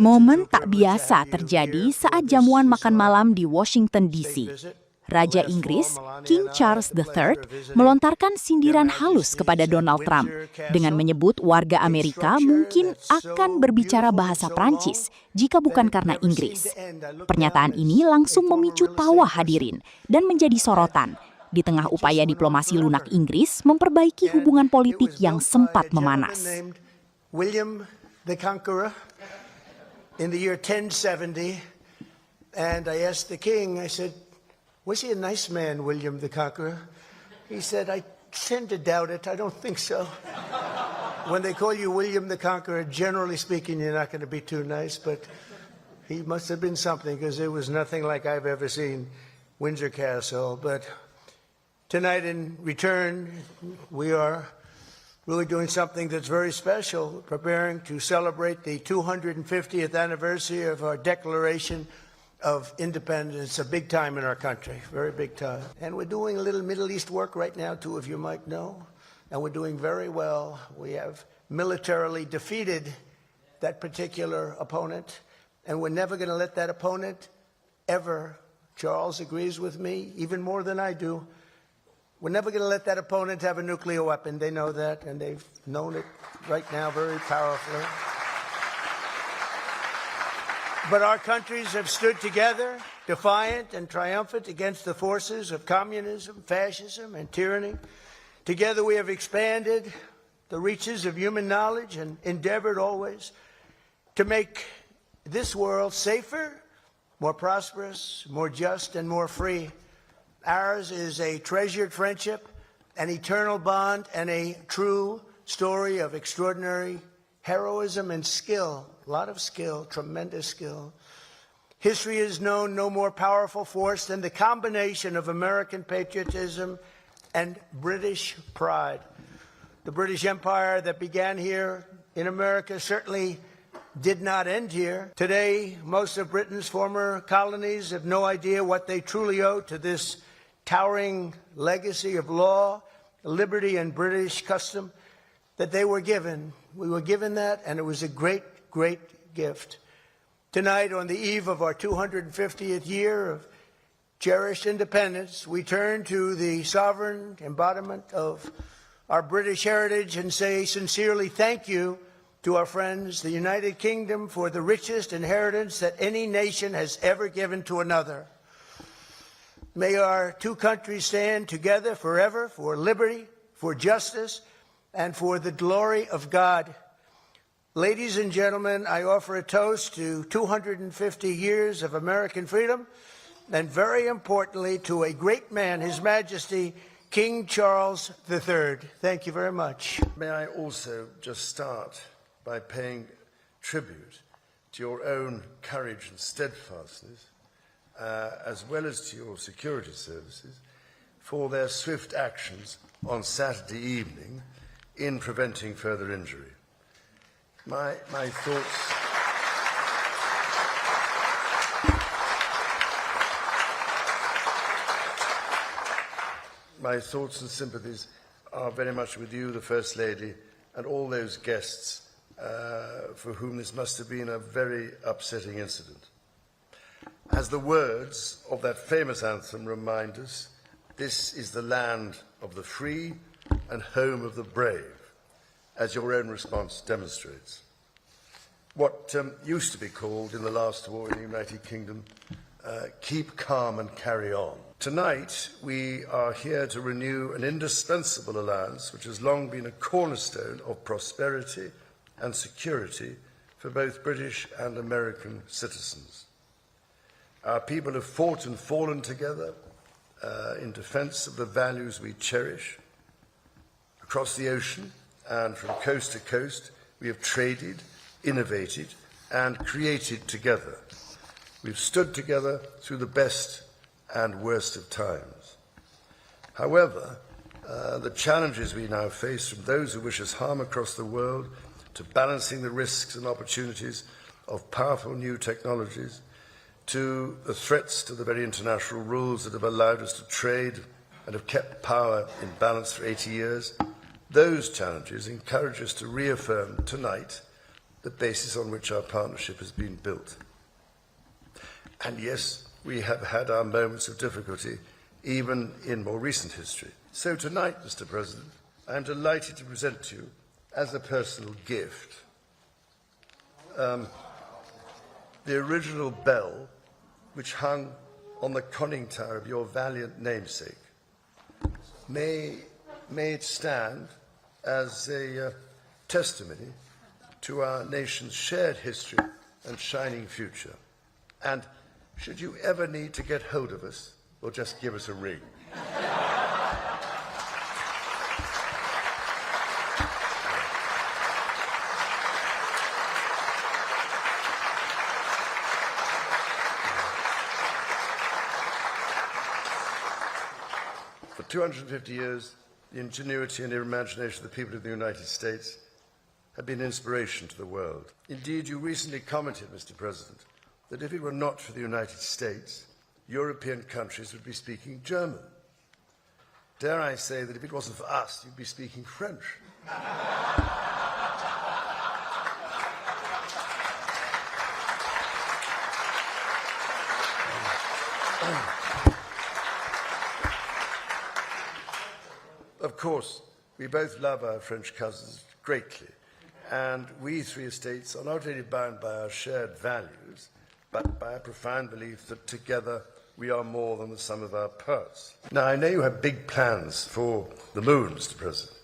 Momen tak biasa terjadi saat jamuan makan malam di Washington, D.C. Raja Inggris, King Charles III, melontarkan sindiran halus kepada Donald Trump dengan menyebut warga Amerika mungkin akan berbicara bahasa Prancis jika bukan karena Inggris. Pernyataan ini langsung memicu tawa hadirin dan menjadi sorotan di tengah upaya diplomasi lunak Inggris memperbaiki hubungan politik yang sempat memanas. William the Conqueror in the year 1070, and I asked the king, I said, was he a nice man, William the Conqueror? He said, I tend to doubt it. I don't think so. When they call you William the Conqueror, generally speaking, you're not going to be too nice, but he must have been something because it was nothing like I've ever seen Windsor Castle. But tonight in return, we are really doing something that's very special, preparing to celebrate the 250th anniversary of our Declaration of Independence, a big time in our country, very big time. And we're doing a little Middle East work right now, two of you might know, and we're doing very well. We have militarily defeated that particular opponent, and we're never going to let that opponent ever, Charles agrees with me, even more than I do, we're never going to let that opponent have a nuclear weapon. They know that, and they've known it right now very powerfully. But our countries have stood together, defiant and triumphant against the forces of communism, fascism, and tyranny. Together we have expanded the reaches of human knowledge and endeavored always to make this world safer, more prosperous, more just, and more free. Ours is a treasured friendship, an eternal bond, and a true story of extraordinary heroism and skill. A lot of skill, tremendous skill. History has known no more powerful force than the combination of American patriotism and British pride. The British Empire that began here in America certainly did not end here. Today, most of Britain's former colonies have no idea what they truly owe to this towering legacy of law, liberty, and British custom that they were given. We were given that, and it was a great, great gift. Tonight, on the eve of our 250th year of cherished independence, we turn to the sovereign embodiment of our British heritage and say sincerely thank you to our friends, the United Kingdom, for the richest inheritance that any nation has ever given to another. May our two countries stand together forever for liberty, for justice, and for the glory of God. Ladies and gentlemen, I offer a toast to 250 years of American freedom, and very importantly, to a great man, His Majesty, King Charles III. Thank you very much. May I also just start by paying tribute to your own courage and steadfastness, as well as to your security services, for their swift actions on Saturday evening in preventing further injury. My thoughts and sympathies are very much with you, the First Lady, and all those guests for whom this must have been a very upsetting incident. As the words of that famous anthem remind us, this is the land of the free and home of the brave, as your own response demonstrates. What used to be called in the last war in the United Kingdom, keep calm and carry on. Tonight, we are here to renew an indispensable alliance which has long been a cornerstone of prosperity and security for both British and American citizens. Our people have fought and fallen together in defense of the values we cherish. Across the ocean and from coast to coast, we have traded, innovated, and created together. We've stood together through the best and worst of times. However, the challenges we now face, from those who wish us harm across the world to balancing the risks and opportunities of powerful new technologies, to the threats to the very international rules that have allowed us to trade and have kept power in balance for 80 years, those challenges encourage us to reaffirm tonight the basis on which our partnership has been built. And yes, we have had our moments of difficulty, even in more recent history. So tonight, Mr. President, I am delighted to present to you, as a personal gift, the original bell which hung on the conning tower of your valiant namesake. May it stand as a testimony to our nation's shared history and shining future. And should you ever need to get hold of us, or just give us a ring. For 250 years, the ingenuity and imagination of the people of the United States have been an inspiration to the world. Indeed, you recently commented, Mr. President, that if it were not for the United States, European countries would be speaking German. Dare I say that if it wasn't for us, you'd be speaking French. Of course, we both love our French cousins greatly, and we three estates are not only bound by our shared values, but by a profound belief that together we are more than the sum of our parts. Now, I know you have big plans for the moon, Mr. President,